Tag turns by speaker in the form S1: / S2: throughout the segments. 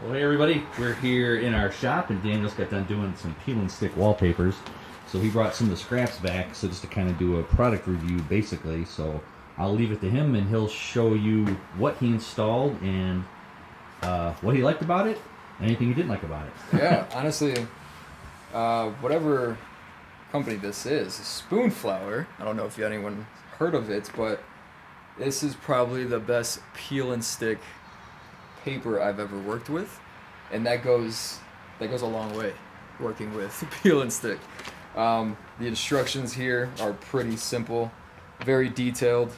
S1: Well, hey everybody, we're here in our shop, and Daniel's got done doing some peel and stick wallpapers. So he brought some of the scraps back, so just to kind of do a product review, basically. So I'll leave it to him, and he'll show you what he installed and what he liked about it, and anything he didn't like about it.
S2: Yeah, honestly, whatever company this is, Spoonflower. I don't know if anyone heard of it, but this is probably the best peel and stick paper I've ever worked with, and that goes a long way. Working with peel and stick. The instructions here are pretty simple, very detailed.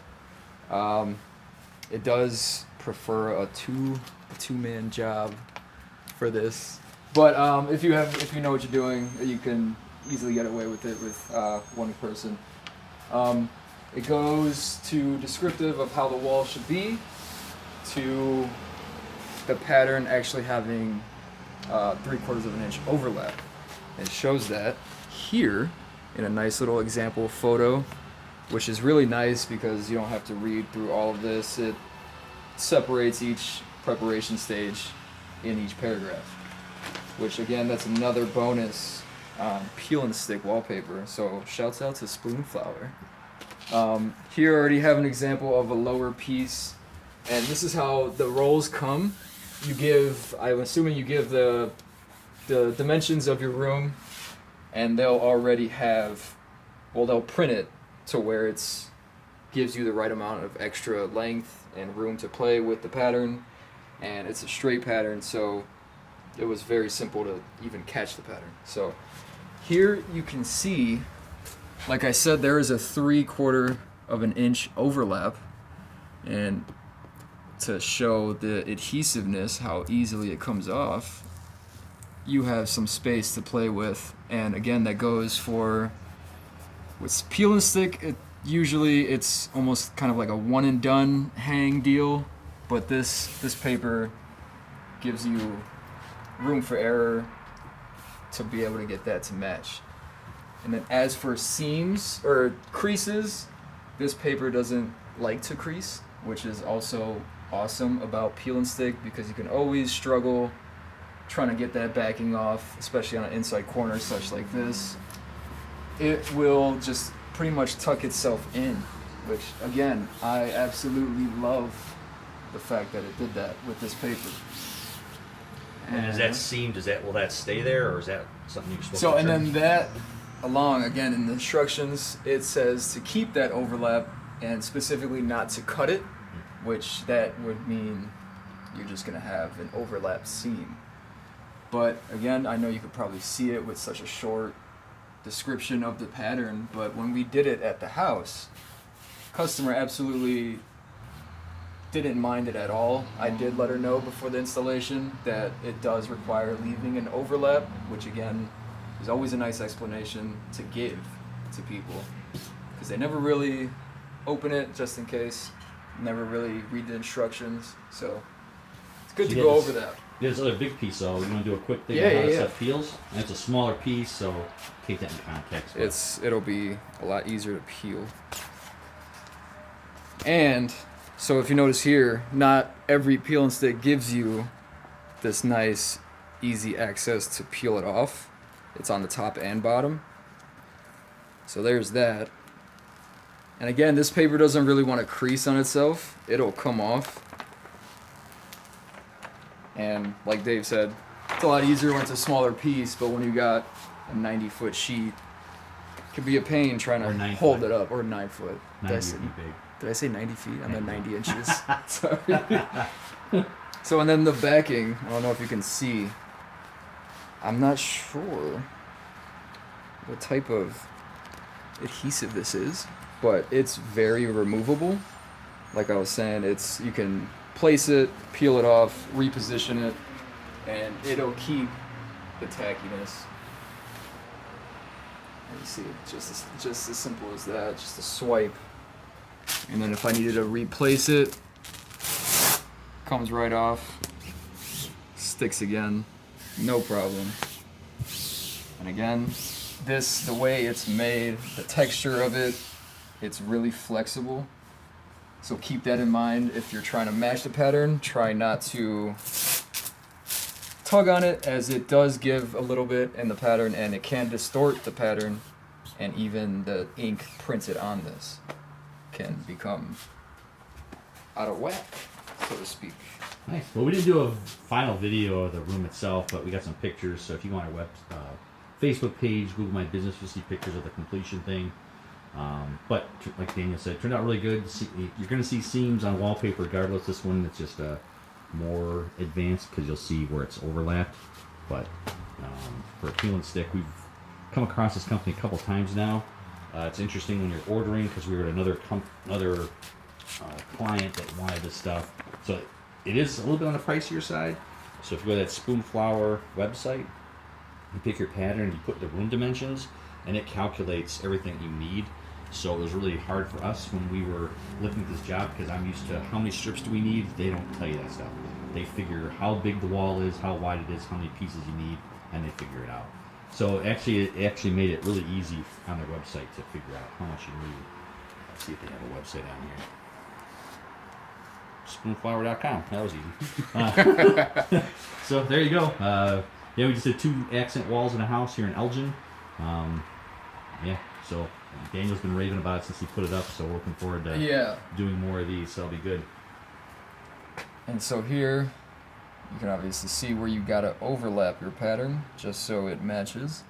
S2: It does prefer a two-man job for this, but if you know what you're doing, you can easily get away with it with one person. It goes to descriptive of how the wall should be, to the pattern actually having 3/4 of an inch overlap. It shows that here in a nice little example photo, which is really nice because you don't have to read through all of this. It separates each preparation stage in each paragraph, which again, that's another bonus peel and stick wallpaper. So shouts out to Spoonflower. Here I already have an example of a lower piece, and this is how the rolls come. I'm assuming you give the dimensions of your room, and they'll already have, they'll print it to where it's gives you the right amount of extra length and room to play with the pattern, and it's a straight pattern, so it was very simple to even catch the pattern. So here you can see, like I said, there is a 3/4 of an inch overlap, and to show the adhesiveness, how easily it comes off, you have some space to play with. And again, that goes for with peel and stick. It's almost kind of like a one and done hang deal, but this paper gives you room for error to be able to get that to match. And then as for seams or creases, this paper doesn't like to crease, which is also awesome about peel and stick, because you can always struggle trying to get that backing off, especially on an inside corner such like this. It will just pretty much tuck itself in, which again, I absolutely love the fact that it did that with this paper.
S1: And is that seam, will that stay there, or is that something you're supposed to
S2: So, and
S1: trim?
S2: then that along, again, in the instructions, it says to keep that overlap and specifically not to cut it, which that would mean you're just going to have an overlap seam. But again, I know you could probably see it with such a short description of the pattern, but when we did it at the house, customer absolutely didn't mind it at all. I did let her know before the installation that it does require leaving an overlap, which again is always a nice explanation to give to people, because they never really open it just in case, never really read the instructions, so it's good to go over that.
S1: There's a big piece, though. You want to do a quick thing
S2: Yeah,
S1: on how
S2: yeah,
S1: stuff peels? And it's a smaller piece, so take that in context.
S2: It'll be a lot easier to peel. And so if you notice here, not every peel and stick gives you this nice, easy access to peel it off. It's on the top and bottom. So there's that. And again, this paper doesn't really want to crease on itself. It'll come off. And like Dave said, it's a lot easier when it's a smaller piece, but when you got a 90-foot sheet, it can be a pain trying to hold it up. Or 9 foot.
S1: 90 would be big.
S2: Did I say 90 feet? I meant 90 inches. Sorry. So, and then the backing, I don't know if you can see. I'm not sure what type of adhesive this is, but it's very removable. Like I was saying, you can place it, peel it off, reposition it, and it'll keep the tackiness. Let me see, just as simple as that, just a swipe. And then if I needed to replace it, comes right off, sticks again, no problem. And again, the way it's made, the texture of it, it's really flexible. So keep that in mind if you're trying to match the pattern. Try not to tug on it, as it does give a little bit in the pattern, and it can distort the pattern, and even the ink printed on this can become out of whack, so to speak.
S1: Nice. Well, we didn't do a final video of the room itself, but we got some pictures. So if you go on our Facebook page, Google My Business, you'll see pictures of the completion thing. But like Daniel said, it turned out really good. You're going to see seams on wallpaper regardless. This one, it's just more advanced because you'll see where it's overlapped. But for a peel and stick, we've come across this company a couple times now. It's interesting when you're ordering, because we were at another client that wanted this stuff. So it is a little bit on the pricier side. So if you go to that Spoonflower website, you pick your pattern, you put the room dimensions, and it calculates everything you need. So it was really hard for us when we were looking at this job, because I'm used to how many strips do we need. They don't tell you that stuff. They figure how big the wall is, how wide it is, how many pieces you need, and they figure it out. So it actually made it really easy on their website to figure out how much you need. Let's see if they have a website on here. Spoonflower.com. That was easy. So there you go. Yeah, we just did 2 accent walls in a house here in Elgin. Yeah, so Daniel's been raving about it since he put it up, so we're looking forward to doing more of these, so that'll be good.
S2: And so here, you can obviously see where you gotta overlap your pattern, just so it matches.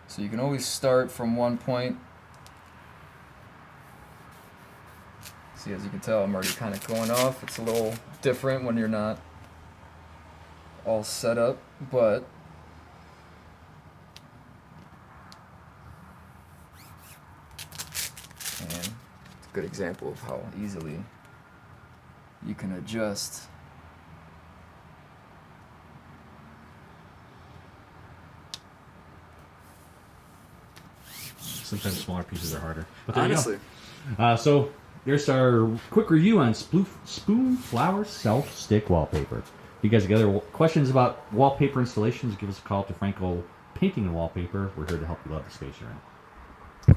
S2: So you can always start from one point. See, as you can tell, I'm already kind of going off. It's a little different when you're not all set up, but and it's a good example of how easily you can adjust.
S1: Sometimes smaller pieces are harder. But there
S2: Honestly.
S1: you go. So there's our quick review on Spoonflower self-stick wallpaper. If you guys have other questions about wallpaper installations, give us a call to D'Franco Painting Wallpaper. We're here to help you love the space you're in.